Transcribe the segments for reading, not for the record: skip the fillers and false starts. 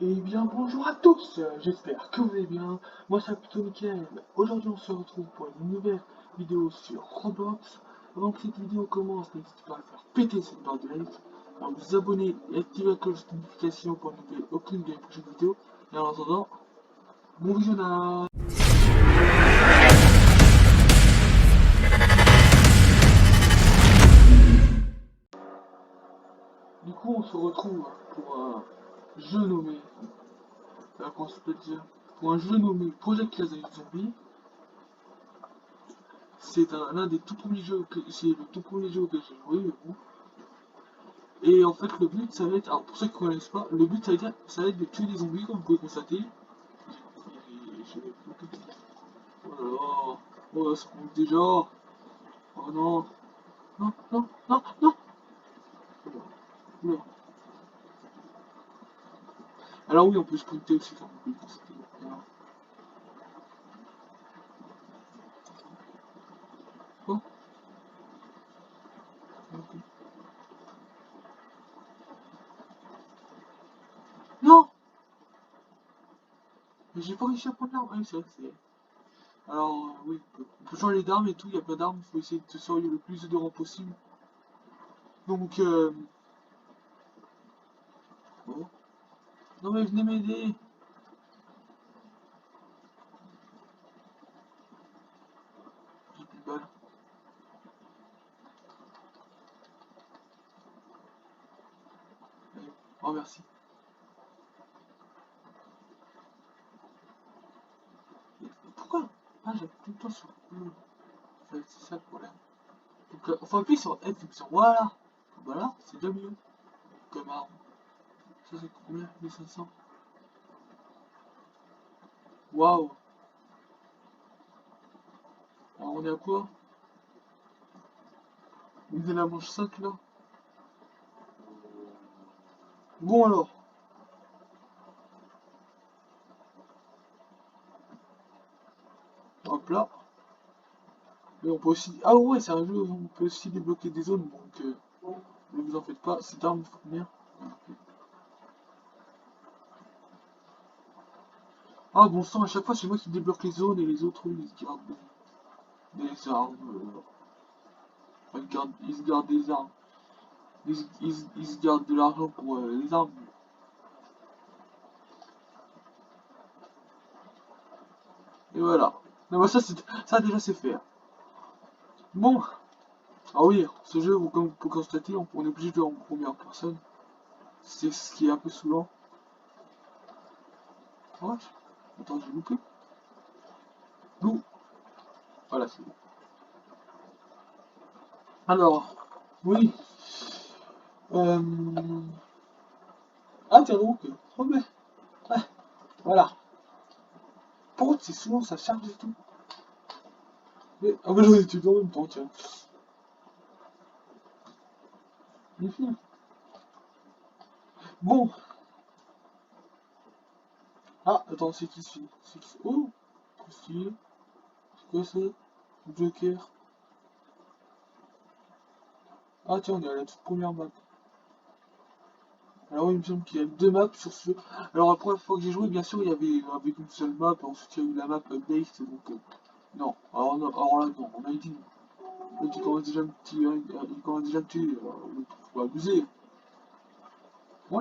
Eh bien bonjour à tous, j'espère que vous allez bien, moi c'est plutôt nickel. Aujourd'hui on se retrouve pour une nouvelle vidéo sur Roblox. Avant que cette vidéo commence, n'hésitez pas à faire péter cette barre de like, à vous abonner et activer la cloche de notification pour ne louper aucune de mes prochaines vidéos. Et en attendant, bon visionnage. Du coup on se retrouve pour un jeu nommé, comment ça peut dire, pour un jeu nommé Project Class Zombie. C'est l'un des tout premiers jeux c'est le tout premier jeu auquel j'ai joué. Et en fait, le but, ça va être, alors pour ceux qui ne connaissent pas, le but, ça va être de tuer des zombies, comme vous pouvez constater. Oh là là, oh là, ça compte déjà. Oh non, non, non, non, non. Oula. Alors oui, on peut sprinter aussi, comme vous pouvez constater. Voilà. Oh, ok. Non, mais j'ai pas réussi à prendre l'arme. Ah oui, c'est vrai, c'est... Alors, oui, on peut changer d'arme et tout, il y a plein d'armes, il faut essayer de se survivre le plus de rangs possible. Donc, oh. Non mais venez m'aider. J'ai plus de balles. Allez. Oh merci. Pourquoi? Ah, j'ai tout le temps sur... C'est ça le problème. Donc, enfin, appuyer sur F, sur voilà. Voilà, c'est déjà mieux. Comme arme. Ça, c'est combien? 1500. Waouh. Alors, on est à quoi? On est à la manche 5 là. Bon, alors. Hop là. Et on peut aussi. Ah ouais, c'est un jeu où on peut aussi débloquer des zones. Donc, ne vous en faites pas. Cette arme, il faut combien? Ah bon sang, à chaque fois, c'est moi qui débloque les zones et les autres, ils se gardent des armes. Enfin, ils se gardent des armes. Ils se gardent de l'argent pour les armes. Et voilà. Non, bah ça déjà c'est fait. Bon, ah oui, ce jeu, comme vous pouvez constater, on est obligé de jouer en première personne. C'est ce qui est un peu saoulant. Ouais, attends, j'ai loupé. Loup, voilà, c'est bon. Alors, oui. Euh... Ah, tiens donc, oh mais, ouais, voilà. Pourquoi c'est souvent ça charge et tout? Mais, ah bah j'en ai tué en même temps, tiens. Mhm. Bon, ah, attends, c'est qui ce C'est qui Oh, trop stylé. C'est quoi ça? Joker. Ah tiens, on est à la toute première map. Alors oui, il me semble qu'il y a deux maps sur ce jeu. Alors la première fois que j'ai joué, bien sûr, il y avait avec une seule map, ensuite il y a eu la map update, donc non. Alors là, non, on a dit non. Là, tu commences déjà à me tirer, il commence déjà à me tuer, faut abuser. Par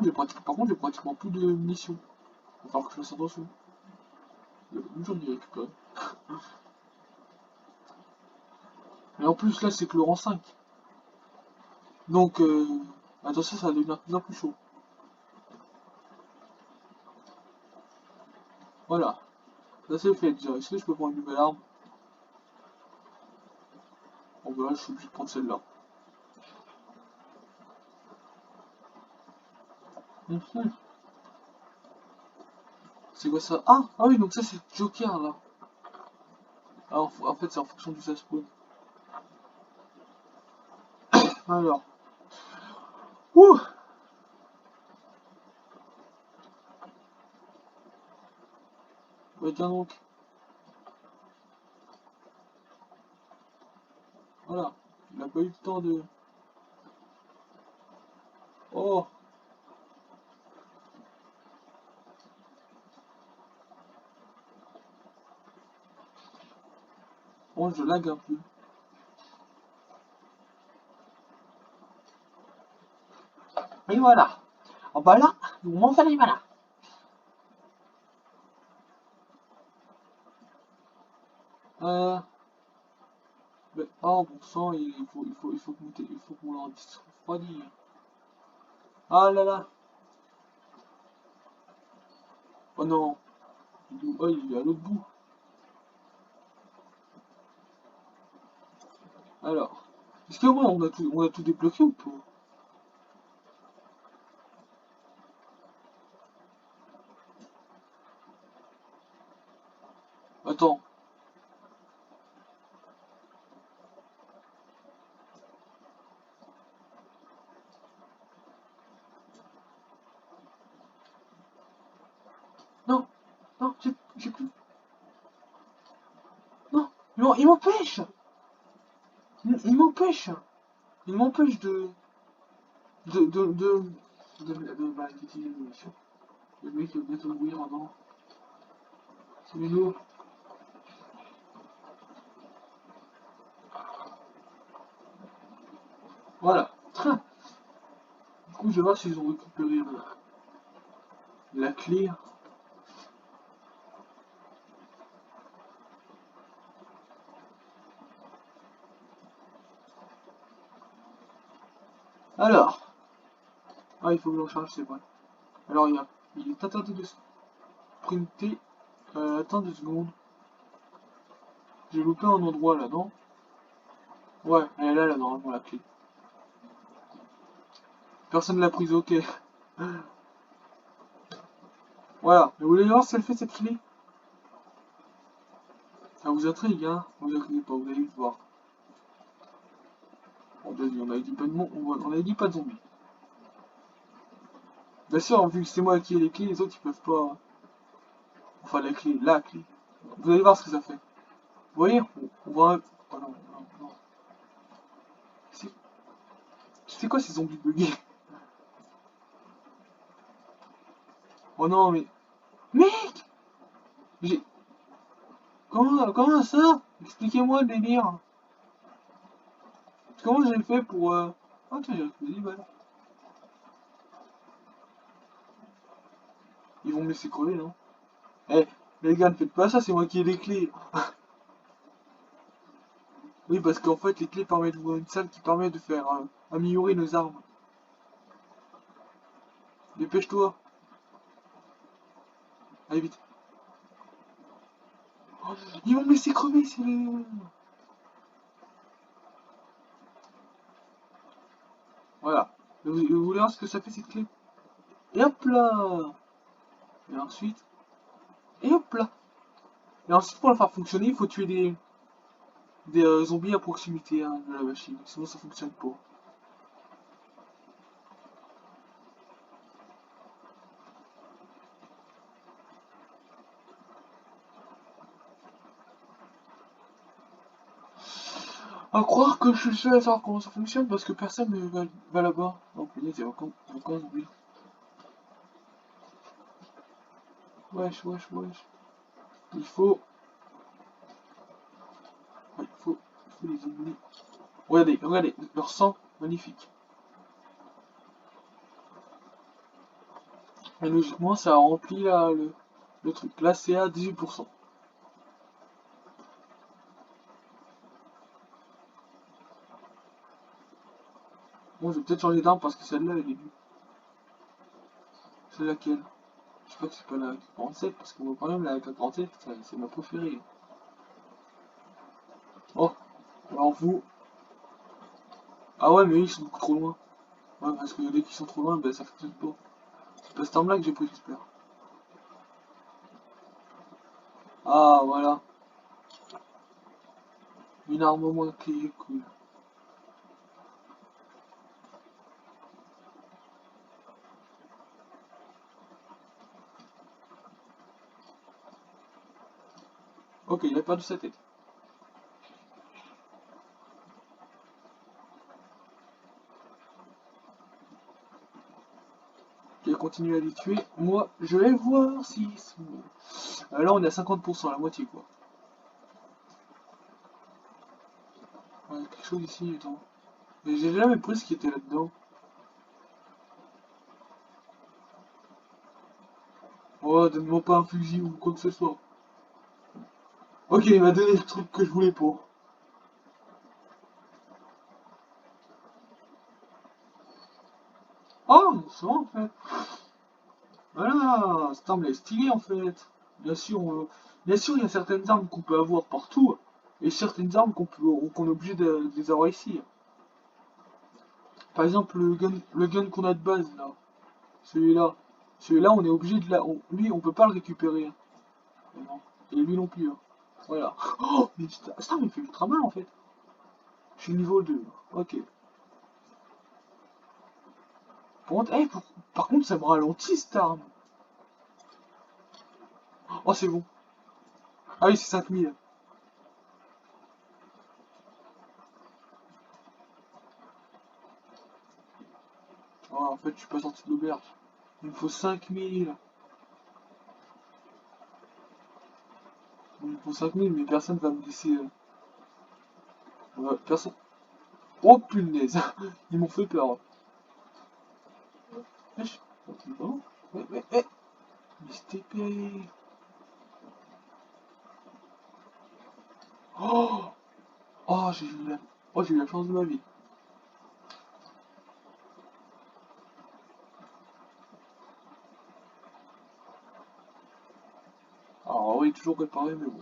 contre, j'ai pratiquement plus de munitions. Il va falloir que je fasse attention. J'en ai récupéré. Et en plus, là, c'est que le rang 5. Donc, attention, ça va devenir de plus en plus chaud. Voilà, ça c'est fait déjà. Est-ce que je peux prendre une nouvelle arme? Bon, bah là, je suis obligé de prendre celle-là. Mhm. C'est quoi ça? Ah oui, donc ça c'est Joker là. Ah, en fait, c'est en fonction du spawn. Alors, ouh, bah tiens donc, voilà. Il a pas eu le temps de. Oh, Oh, je lag un peu. Et voilà. Oh bah là, vous m'en fallait voilà. Euh... Mais, oh bon sang, il faut qu'on leur dise refroidi. Ah là là. Oh non. Oh, il est à l'autre bout. Alors. Est-ce que ouais, on a tout débloqué ou pas? Attends. Non. Non, j'ai plus. Non. Non, il m'empêche. Il m'empêche. Il m'empêche bah, d'utiliser l'émission. Le mec qui va bientôt mourir avant. C'est Mino. Voilà. Du coup, je vais voir s'ils ont récupéré la clé. Alors. Ah, il faut que j'en charge, c'est vrai. Alors, il est interdit de sprinter. Attends 2 secondes. J'ai loupé un endroit là, non? Ouais, elle est là, normalement, la clé. Personne l'a prise, ok. Voilà. Mais vous voulez voir si elle fait cette clé? Ça vous intrigue, hein? Ne vous inquiétez pas, vous allez vite voir. Bon, vas-y, on a dit pas de on a dit pas de zombies. Bien sûr, vu que c'est moi qui ai les clés, les autres ils peuvent pas. Enfin, la clé. Vous allez voir ce que ça fait. Vous voyez, on voit un. Oh non, non, non. C'est quoi ces zombies buggés? Oh non, mais. Mec! J'ai. Comment ça? Expliquez-moi le délire. Comment j'ai fait pour. Ah, tiens, j'ai récupéré 10 balles. Ils vont me laisser crever, non? Eh, les gars, ne faites pas ça, c'est moi qui ai les clés. Oui, parce qu'en fait, les clés permettent d'ouvrir une salle qui permet de faire améliorer nos armes. Dépêche-toi. Allez, vite. Oh, ils vont me laisser crever, c'est les. Voilà. Vous voulez voir ce que ça fait cette clé? Et hop là! Et ensuite. Et hop là! Et ensuite, pour la faire fonctionner, il faut tuer des zombies à proximité hein, de la machine. Sinon, ça fonctionne pas. À croire que je suis le seul à savoir comment ça fonctionne parce que personne ne va là-bas. Oh punaise, il y a encore un zombie. Wesh, wesh, wesh. Il faut. Ouais, il faut les éliminer. Regardez, regardez, leur sang, magnifique. Et logiquement, ça a rempli là, le truc. Là, c'est à 18%. Bon, je vais peut-être changer d'arme parce que celle-là, elle est nulle. C'est laquelle? J'espère que c'est pas la AK-47 parce que moi, quand même, la AK-47, c'est ma préférée. Oh, alors vous. Ah ouais, mais ils sont beaucoup trop loin. Ouais, parce que dès qu'ils sont trop loin, ben ça fonctionne pas. C'est pas cette arme-là que j'ai pris, j'espère. Ah, voilà. Une arme au moins qui est cool. Ok, il a perdu sa tête. Il a continué à les tuer. Moi, je vais voir s'ils sont. Là, on est à 50%, la moitié quoi. chose ici, attends. Mais j'ai jamais pris ce qui était là-dedans. Oh, donne-moi pas un fusil ou quoi que ce soit. Ok, il m'a donné le truc que je voulais pas. Oh, c'est bon en fait. Voilà, cette arme elle est stylée en fait. Bien sûr, bien sûr, il y a certaines armes qu'on peut avoir partout et certaines armes qu'on est obligé de les avoir ici. Par exemple, le gun qu'on a de base là, celui-là, celui-là, on est obligé de lui, on peut pas le récupérer. Non. Et lui non plus. Hein. Voilà. Oh, mais putain, ça me fait ultra mal en fait. Je suis niveau 2. Ok. Par contre, ça me ralentit cette arme. Oh, c'est bon. Ah oui, c'est 5000. Oh, en fait, je suis pas sorti de l'auberge. Il me faut 5000. Il me faut 5000, mais personne va me laisser. Personne. Oh punaise. Ils m'ont fait peur. Wesh. Oh, ouais. Mais c'était épais. Oh, oh, j'ai eu la chance de ma vie. Alors oui, toujours réparé, mais bon.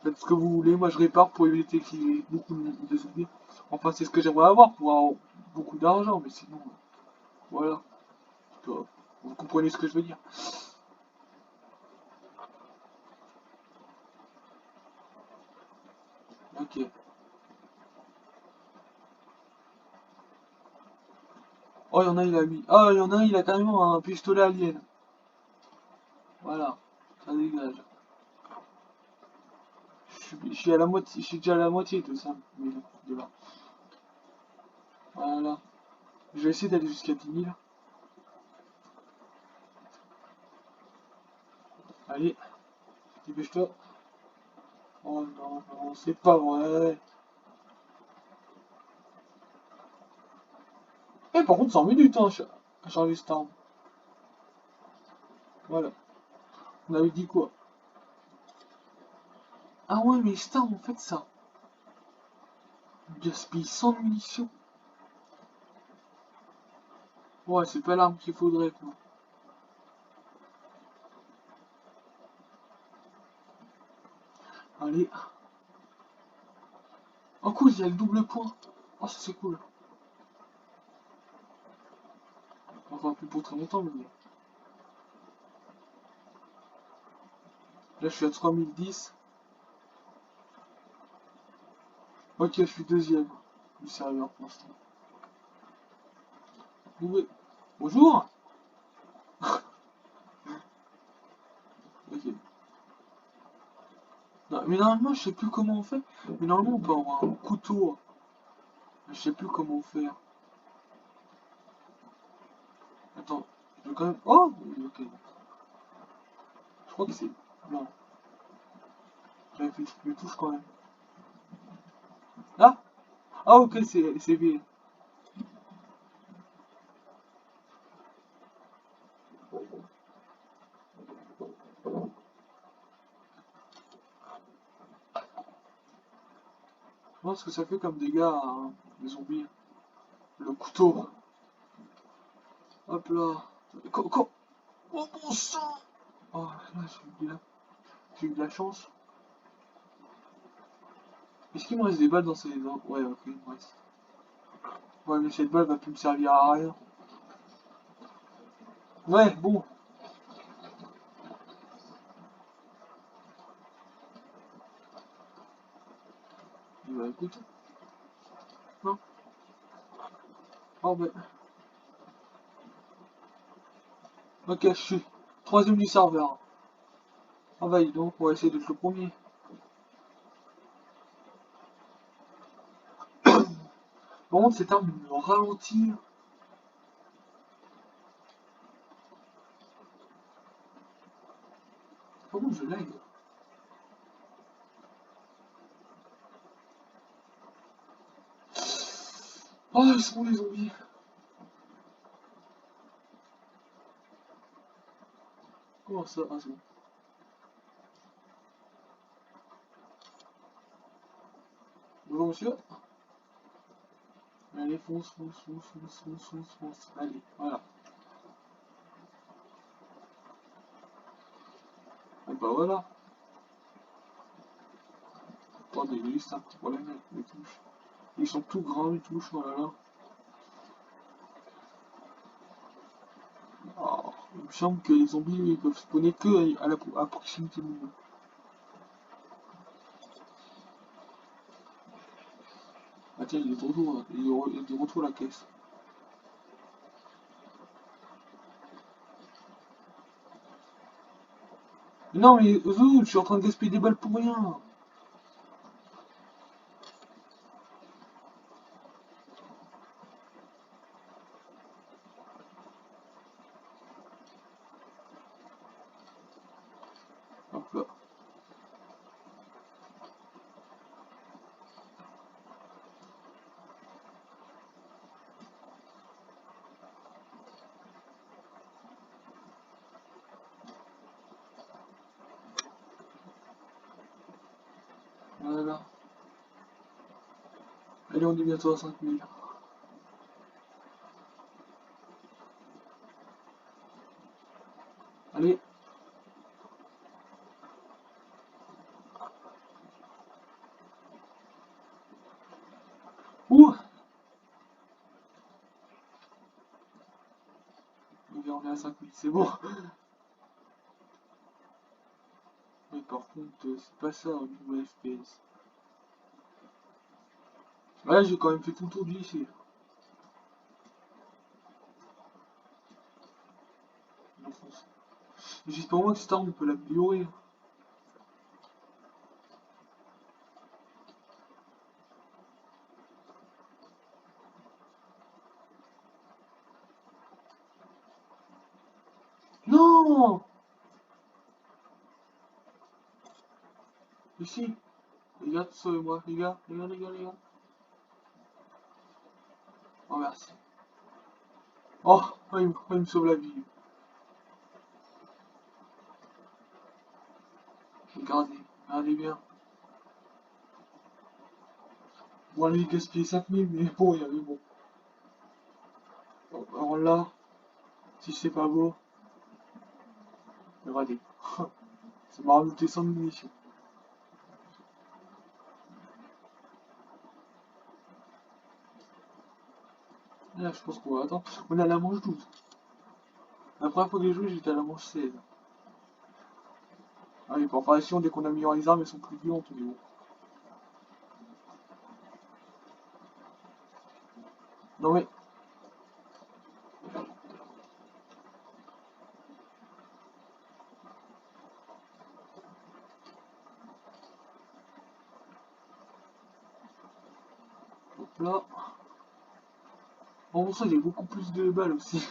Faites ce que vous voulez, moi je répare pour éviter qu'il y ait beaucoup de zombies. Enfin, c'est ce que j'aimerais avoir pour avoir beaucoup d'argent, mais sinon, voilà. Vous comprenez ce que je veux dire. Ok. Oh, il y en a, il a mis. Oh, il y en a un, il a carrément un pistolet alien. Voilà. Ça dégage. Je suis à la moitié, je suis déjà à la moitié de ça. Mais non, de là. Voilà. Je vais essayer d'aller jusqu'à 10 000. Allez, dépêche-toi. Oh non, non, c'est pas vrai. Eh, par contre, 100 minutes, hein, à charger cette arme. Voilà. On avait dit quoi? Ah ouais, mais cette arme, en fait, ça gaspille 100 munitions. Ouais, c'est pas l'arme qu'il faudrait, quoi. Allez. Oh cool, il y a le double point. Oh, ça c'est cool. Enfin, plus pour très longtemps, mais... Là, je suis à 3010. Ok, je suis deuxième du serveur pour l'instant. Oui. Bonjour. Ok. Non, mais normalement, je sais plus comment on fait. Mais normalement, on peut avoir un couteau. Je sais plus comment faire. Attends, je veux quand même... Oh oui, ok. Je crois que c'est... Non, j'avais fait le touche quand même. Ah. Ah ok, c'est bien. Moi, ce que ça fait comme dégâts à les zombies. Le couteau. Hop là. Oh mon sang. Oh là, j'ai eu de la chance. Est-ce qu'il me reste des balles dans ces... Ouais, ok, il me reste. Ouais, mais cette balle va plus me servir à rien. Ouais, bon. Bah écoute. Non. Oh bah. Ok, je suis troisième du serveur. Ah bah dis donc, on va essayer d'être le premier. Par contre, cette arme me ralentit. Par contre, je lag. Oh, ils sont où les zombies? Comment ça? Ah, c'est bon. Bonjour monsieur. Allez, fonce, fonce, fonce, fonce, fonce, fonce, fonce. Allez, voilà. Et bah voilà. Attendez, il y a juste un petit problème avec les touches. Ils sont tout grands les touches, oh là là. Oh, il me semble que les zombies ils peuvent spawner que à proximité de nous. Ah tiens, il est de retour, là. Il est de retour la caisse. Mais non mais je suis en train de gaspiller des balles pour rien. Hop là. Voilà. Allez, on est bientôt à 5000. Allez. Ouh. On est à 5000, c'est bon. Mais par contre, c'est pas ça au niveau FPS. Là, j'ai quand même fait tout le tour du lycée. J'espère moi que cette arme on peut l'améliorer. Non. Ici. Les gars, sauvez-moi. Les gars, les gars, les gars, les gars. Oh, merci. Oh, il me sauve la vie. Regardez, regardez bien. Bon, lui, il gaspille 5000, mais bon, il y avait bon. Bon, alors là, si c'est pas beau, regardez. Ça m'a rajouté 100 munitions. Là, je pense qu'on va attendre. On est à la manche 12. La première fois que j'ai joué, j'étais à la manche 16. Ah oui, pour faire dès qu'on améliore les armes, elles sont plus violentes, mais bon. Non mais, hop là. Bon, ça, j'ai beaucoup plus de balles aussi.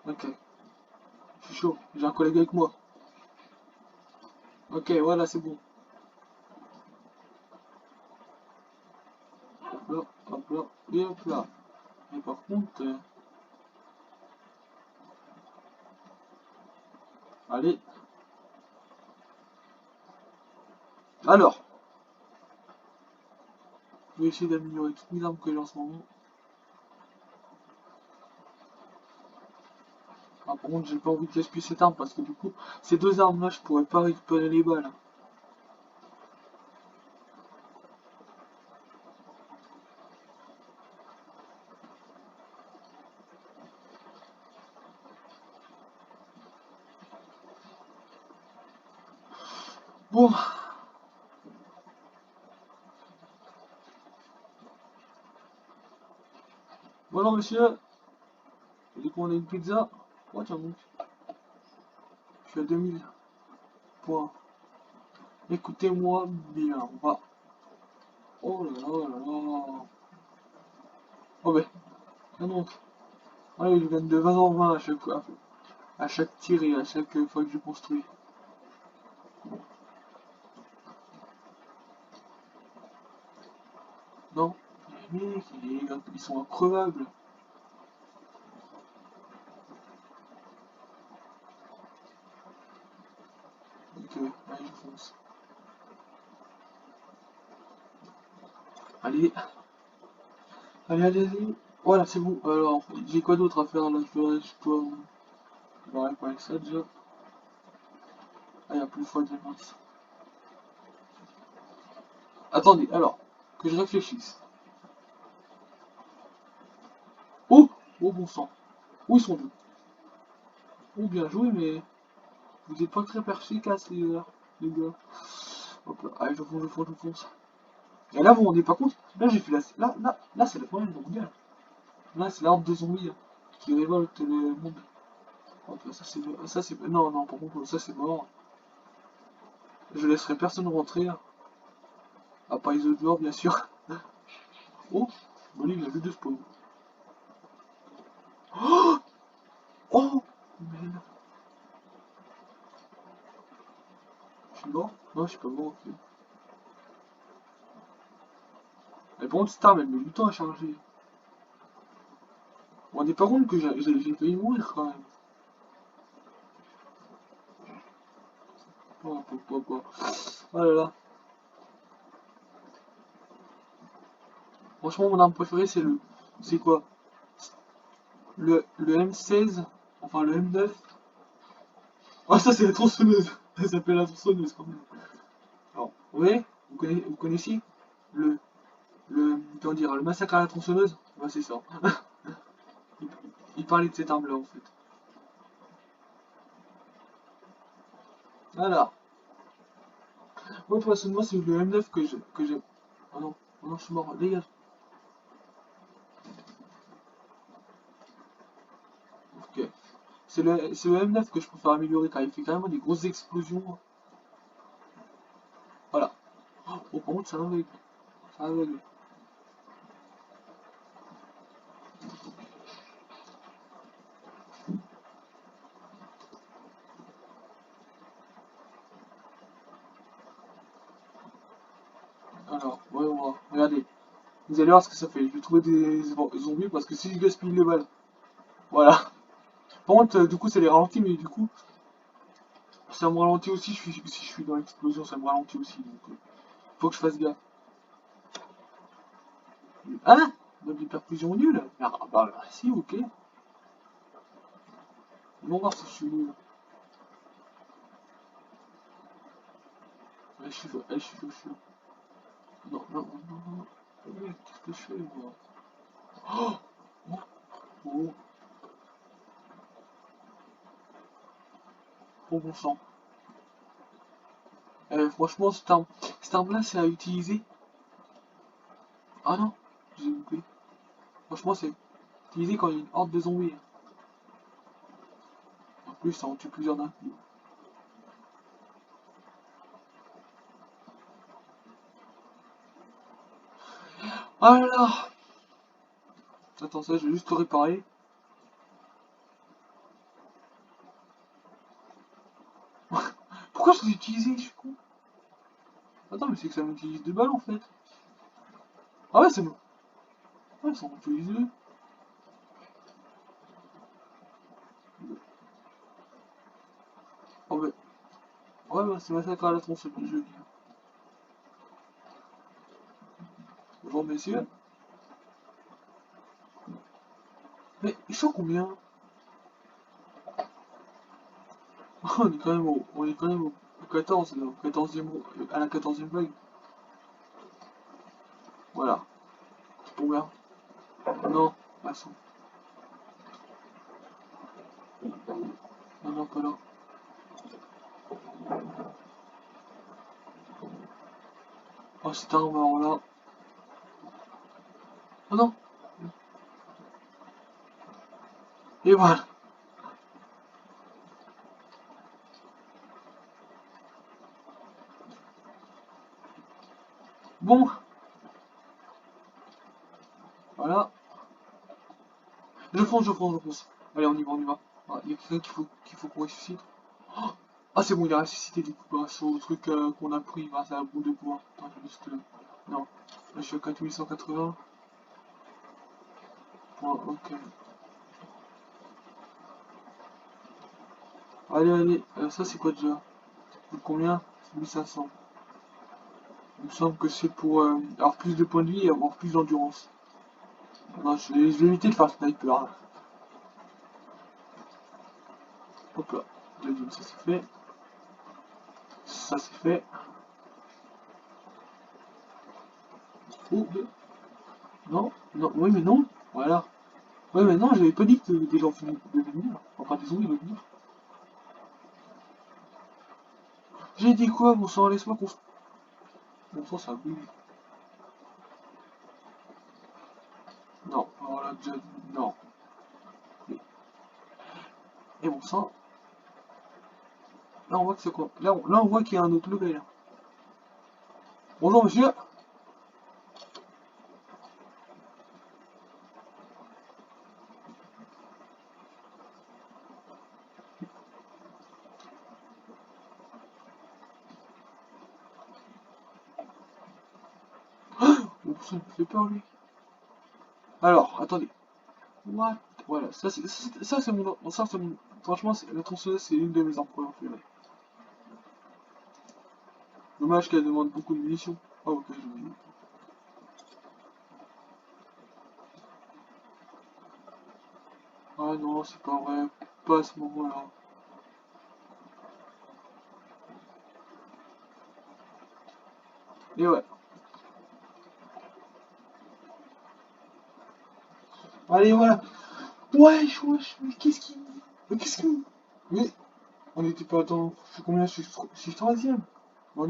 Ok, je suis chaud. J'ai un collègue avec moi. Ok, voilà, c'est bon. Hop là, et hop là. Et par contre, allez. Alors, je vais essayer d'améliorer toutes mes armes que j'ai en ce moment. Ah, par contre, j'ai pas envie de gaspiller cette arme parce que du coup, ces deux armes là, je pourrais pas récupérer les balles. Bon, voilà monsieur, j'ai commandé une pizza. Oh tiens donc, je suis à 2000 points. Écoutez-moi bien, on va... Oh là là là là. Oh ben, tiens donc. Allez, je gagne de 20 en 20 à chaque fois, à chaque tir et à chaque fois que je construis. Mec, ils sont increvables. Donc, allez, je fonce. Allez, allez. Voilà, c'est bon. Alors, j'ai quoi d'autre à faire là? Je dois réparer ça déjà. Ah, il y a plus de fois de mince. Attendez, alors, que je réfléchisse. Oh! Oh bon sang. Où ils sont deux? Oh, bien joué, mais vous n'êtes pas très perspicaces, les gars. Hop là, allez, je fonce. Et là, vous vous rendez pas compte? Là, j'ai fait là, c'est la première mondiale. Là, c'est l'ordre de zombies qui révolte le monde. Hop là, non, non, par contre, ça c'est mort. Je laisserai personne rentrer, hein. À part les autres joueurs, bien sûr. Oh, bon, lui, il a vu deux spawns. Oh, oh, merde. Je suis mort? Non, je suis pas mort, ok. Mais par contre, Star, elle met du temps à charger. On n'est pas compte que j'ai failli mourir quand même. Oh. Oh là là. Franchement, mon arme préférée, c'est le. C'est quoi? Le M16, enfin le M9. Ah, ça, c'est la tronçonneuse. Elle s'appelle la tronçonneuse quand même. Alors, ouais, vous connaissez comment dire, le massacre à la tronçonneuse? Ouais, c'est ça. il, il parlait de cette arme-là en fait. Voilà. Moi, personnellement, c'est le M9 que j'aime. Oh non, je suis mort. Dégage. Ok. C'est le M9 que je préfère améliorer car il fait carrément des grosses explosions. Voilà. Oh, par contre, c'est un aveugle. C'est un aveugle. Alors, ouais. Regardez. Vous allez voir ce que ça fait. Je vais trouver des zombies parce que si je gaspille les balles. Voilà. Par contre, du coup, ça les ralentit, mais du coup, ça me ralentit aussi. Si je suis dans l'explosion, ça me ralentit aussi. Donc, faut que je fasse gaffe. Hein? Dans l'hyperfusion nulle? Ah, bah, si, ok. On va voir si je suis nul. Je suis. Non. Qu'est-ce que je fais, moi? Oh, oh, oh, bon sang. Franchement, cette arme-là, c'est à utiliser. Ah non, j'ai loupé. Franchement, c'est utilisé quand il y a une horde de zombies. En plus, ça en tue plusieurs d'un coup. Ah là là! Attends, ça, je vais juste le réparer. Pourquoi je l'ai utilisé, je suis con? Attends, mais c'est que ça m'utilise deux balles en fait. Ah ouais, c'est bon. Ouais, ça m'utilise deux. Oh, ouais, c'est massacre à la tronçonneuse, je veux dire. Bonjour messieurs. Mais ils sont combien? On est quand même au 14 là, au 14e, à la 14e vague. Voilà. Combien? Non, passons. Non, pas là. Oh, c'est un mort là. Oh non. Et voilà. Bon, voilà. Je fonce. Allez, on y va. Ah, il y a quelqu'un qu'il faut qu'on ressuscite. Ah, c'est bon, il a ressuscité du coup grâce au truc qu'on a pris grâce à la boule de bois. Attends, je vais juste. Non, là je suis à 4180. Oh, ok. Allez, allez, ça c'est quoi déjà? C'est combien? C'est 1500. Il me semble que c'est pour avoir plus de points de vie et avoir plus d'endurance. Non, je vais éviter de faire sniper, hein. Hop là. Deuxième, ça c'est fait. Ça c'est fait. Oh, deux. Non, non, oui mais non. Voilà. Ouais mais non, j'avais pas dit que des gens devaient venir. Enfin des zombies devaient venir. J'ai dit quoi, bon sang, laisse-moi qu'on... Bon sang, ça bouge. Non, alors là, déjà, non. Et bon sang, là on voit que c'est quoi? Là on voit qu'il y a un autre level. Bonjour monsieur. Bon ça me fait peur lui. Alors, attendez. What? Voilà, ça c'est mon... Ça c'est mon... Franchement, la tronçonneuse c'est une de mes armes préférées. Dommage qu'elle demande beaucoup de munitions. Ah ok, je me dis. Ah non, c'est pas vrai. Pas à ce moment-là. Et ouais. Allez, voilà. Wesh, wesh, mais qu'est-ce qu'il... Mais qu'est-ce qu'il... Mais... On était pas... Attends, je suis combien? Je suis troisième. Il y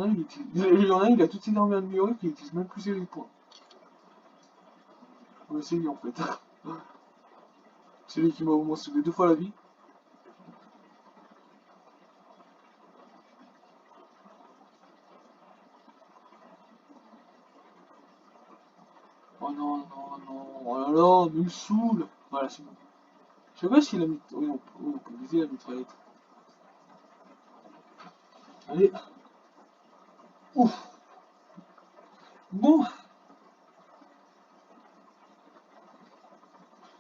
en a, il a toutes ses armes améliorées qui utilisent même plus les points. Ouais, c'est lui en fait. C'est lui qui m'a au moins sauvé deux fois la vie. Oh non, non, non. Oh là là, mais il me saoule. Voilà, c'est bon. Je sais pas s'il a mis... Oui, on peut viser la mitraillette. Allez. Ouf. Bon,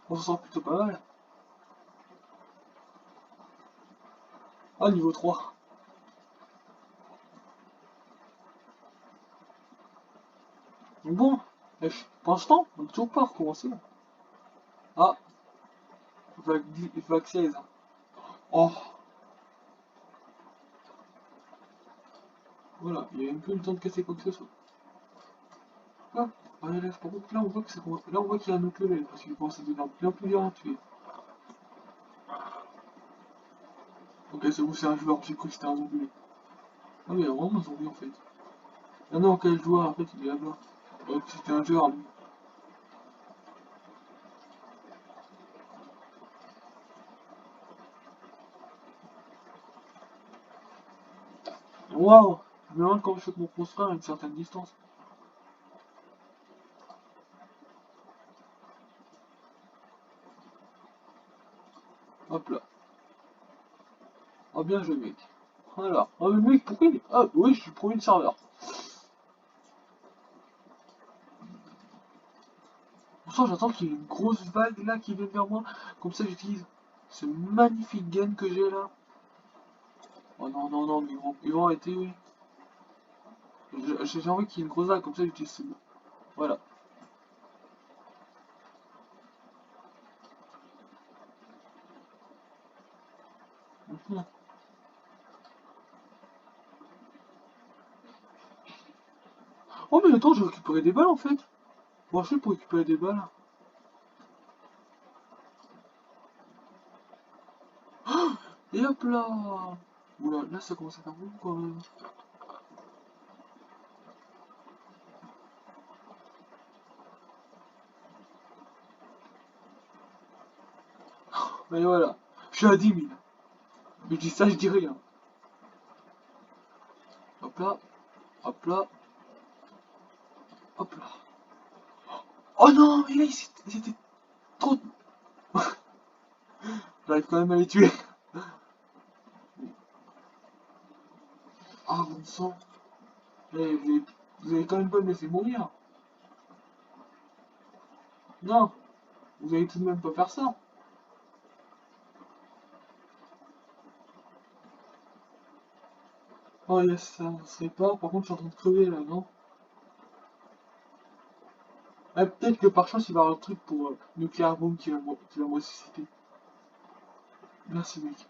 on s'en sort plutôt pas mal. Ah, niveau 3. Bon, pour l'instant, on n'a toujours pas recommencé. Ah, vague 16. Oh, voilà, il y a même plus le temps de casser quoi que ce soit. Ah, allez, là, par contre, là, on voit que là, on voit qu'il y a un autre level, parce qu'il commence à devenir bien plus dur à tuer. Ok, c'est bon, c'est un joueur, j'ai cru que c'était un zombie. Ah oui, il y a vraiment un zombie en fait. Ah non, quel joueur, en fait, il est là-bas. C'était un joueur, lui. Waouh! Je me demande comment je fais pour construire à une certaine distance. Hop là. Ah bien joué, mec. Voilà. Ah mais mec, pourquoi il... Ah oui, je suis premier de serveur. Pour ça, j'attends qu'il y ait une grosse vague là qui vienne vers moi. Comme ça, j'utilise ce magnifique gun que j'ai là. Oh non, non, non, mais ils vont arrêter, oui. J'ai envie qu'il y ait une grosse vague, comme ça, j'utilise ce... Voilà. Mhm. Oh mais attends, j'ai récupéré des balles en fait. Bon, je fais pour récupérer des balles. Et hop là. Oula, là ça commence à faire beaucoup quand même. Mais voilà. Je suis à 10 000. Mais je dis ça, je dis rien. Hop là. Hop là. Hop là. Oh non, mais là, c'était trop... J'arrive quand même à les tuer. Ah, bon sang. Eh, vous avez quand même pas me laisser mourir. Non. Vous allez tout de même pas faire ça. Oh yes, ça ne serait pas. Par contre, je suis en train de crever là, non? Ah, peut-être que par chance, il va y avoir un truc pour Nuclear Bomb qui va me ressusciter. Merci, mec.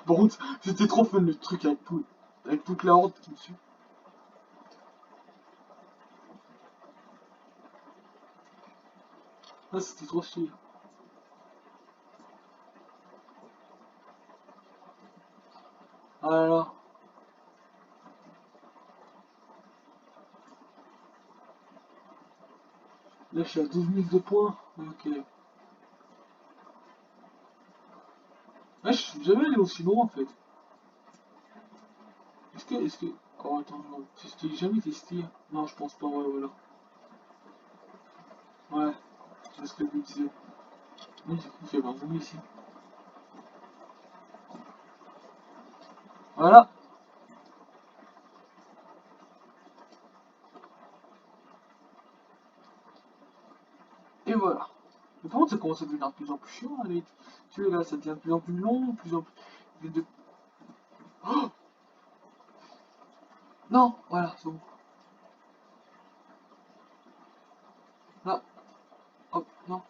Par contre, c'était trop fun le truc avec toute la horde qui me suit. Ah, c'était trop stylé. Ah là là. Là, je suis à 12 000 de points. Ok. Ah, je suis jamais allé aussi loin en fait. Est-ce que... Oh, attends, non. J'ai jamais testé. Non, je pense pas, ouais, voilà. Ouais, c'est ce que je me disais. Oui, du coup, il y avait un zombie ici. Voilà. Et voilà. Mais par contre, ça commence à devenir de plus en plus chiant, allez. Tu vois, là, ça devient de plus en plus long, de plus en plus... Oh non, voilà, c'est bon. Là, hop, non.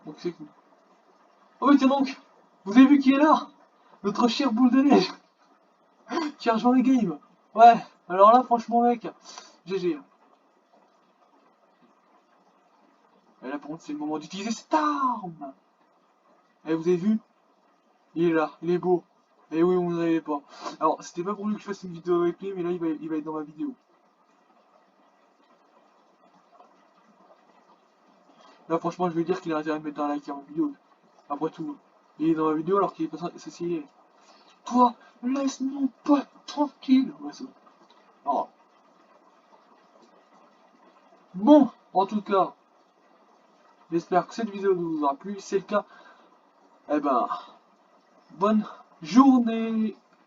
Donc c'est cool. Oh oui, tiens donc. Vous avez vu qui est là? Notre chère boule de neige qui a rejoint les games. Ouais, alors là, franchement, mec, GG. Et là, par contre, c'est le moment d'utiliser cette arme. Et vous avez vu? Il est là, il est beau. Et oui, vous n'avez pas. Alors, c'était pas pour lui que je fasse une vidéo avec lui, mais là, il va être dans ma vidéo. Là, franchement, je vais dire qu'il a intérêt de mettre un like à ma vidéo. Après tout, il est dans ma vidéo alors qu'il est pas censé. Toi, laisse-nous pas tranquille. Ouais, c'est bon. Alors, bon, en tout cas, j'espère que cette vidéo vous aura plu. Si c'est le cas, eh ben, bonne journée.